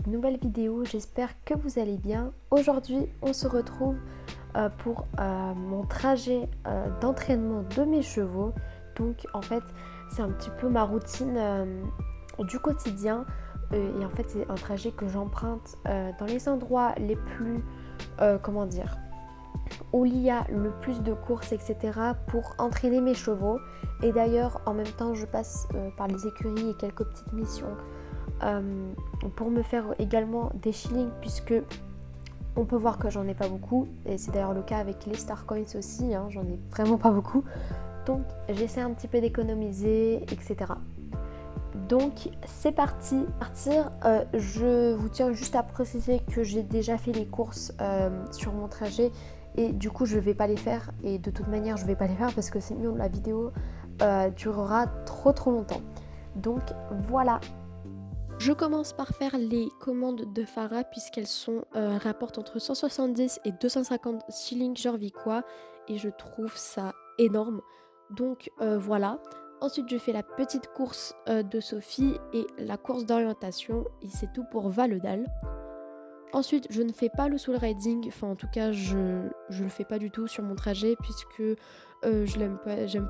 cette nouvelle vidéo, j'espère que vous allez bien. Aujourd'hui on se retrouve pour mon trajet d'entraînement de mes chevaux. Donc en fait c'est un petit peu ma routine du quotidien et en fait c'est un trajet que j'emprunte dans les endroits les plus, où il y a le plus de courses, etc. pour entraîner mes chevaux. Et d'ailleurs, en même temps, je passe par les écuries et quelques petites missions pour me faire également des shillings, puisque on peut voir que j'en ai pas beaucoup. Et c'est d'ailleurs le cas avec les Star Coins aussi, hein, j'en ai vraiment pas beaucoup. Donc j'essaie un petit peu d'économiser, etc. Donc c'est parti. Je vous tiens juste à préciser que j'ai déjà fait les courses sur mon trajet et du coup je vais pas les faire, et de toute manière je vais pas les faire parce que sinon la vidéo durera trop longtemps. Donc voilà. Je commence par faire les commandes de Farah puisqu'elles rapportent entre 170 et 250 shillings jorvicois et je trouve ça énorme. Donc voilà. Ensuite je fais la petite course de Sophie et la course d'orientation et c'est tout pour Valedal. Ensuite je ne fais pas le soul riding, enfin en tout cas je le fais pas du tout sur mon trajet puisque j'aime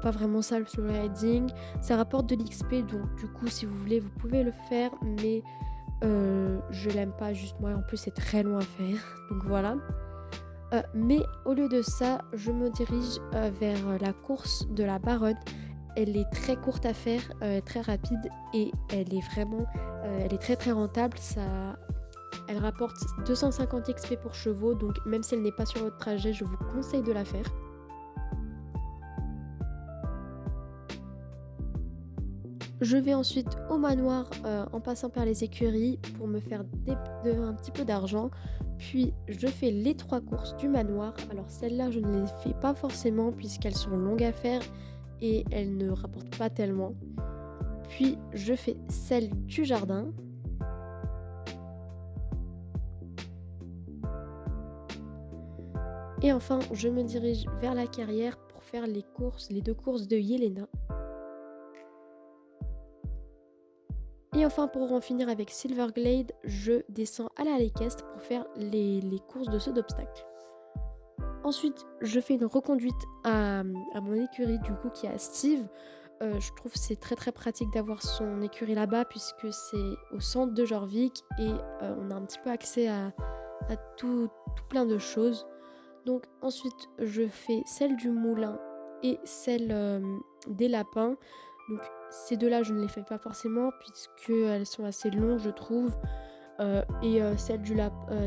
pas vraiment ça, le soul riding. Ça rapporte de l'XP, donc du coup si vous voulez vous pouvez le faire, mais je l'aime pas, juste moi, en plus c'est très long à faire, donc voilà. Mais au lieu de ça je me dirige vers la course de la Baronne. Elle est très courte à faire, très rapide et elle est très rentable. Elle rapporte 250 XP pour chevaux, donc même si elle n'est pas sur votre trajet, je vous conseille de la faire. Je vais ensuite au manoir en passant par les écuries pour me faire un petit peu d'argent. Puis je fais les 3 courses du manoir. Alors celles-là je ne les fais pas forcément puisqu'elles sont longues à faire et elles ne rapportent pas tellement. Puis je fais celle du jardin. Et enfin, je me dirige vers la carrière pour faire les 2 courses de Yelena. Et enfin, pour en finir avec Silverglade, je descends à la Lake Est pour faire les courses de saut d'obstacles. Ensuite, je fais une reconduite à mon écurie du coup qui est à Steve. Je trouve que c'est très pratique d'avoir son écurie là-bas puisque c'est au centre de Jorvik et on a un petit peu accès à tout plein de choses. Donc ensuite je fais celle du moulin et celle des lapins. Donc ces deux là je ne les fais pas forcément puisqu'elles sont assez longues je trouve. Et celle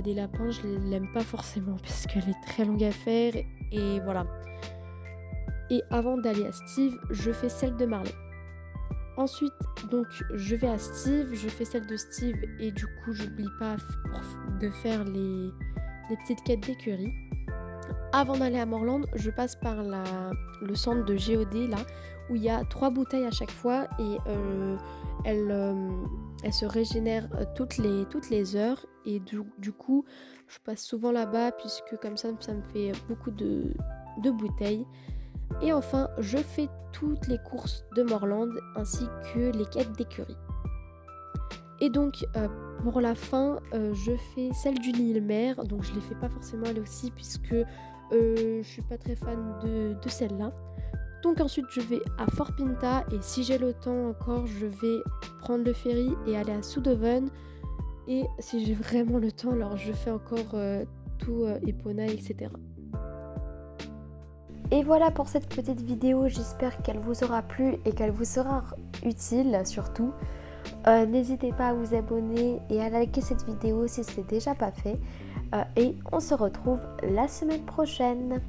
des lapins je l'aime pas forcément puisqu'elle est très longue à faire et voilà. Et avant d'aller à Steve, je fais celle de Marley. Ensuite donc je vais à Steve, je fais celle de Steve et du coup j'oublie pas de faire les petites quêtes d'écurie. Avant d'aller à Morland, je passe par le centre de GOD là où il y a 3 bouteilles à chaque fois et elles se régénèrent toutes les heures et du coup je passe souvent là-bas puisque comme ça me fait beaucoup de bouteilles. Et enfin je fais toutes les courses de Morland ainsi que les quêtes d'écurie. Et donc pour la fin je fais celle du Nilmer, donc je les fais pas forcément elle aussi puisque je suis pas très fan de celle-là. Donc ensuite je vais à Fort Pinta et si j'ai le temps encore je vais prendre le ferry et aller à Soudoven. Et si j'ai vraiment le temps alors je fais encore tout Epona, etc. Et voilà pour cette petite vidéo, j'espère qu'elle vous aura plu et qu'elle vous sera utile surtout. N'hésitez pas à vous abonner et à liker cette vidéo si ce n'est déjà pas fait. Et on se retrouve la semaine prochaine.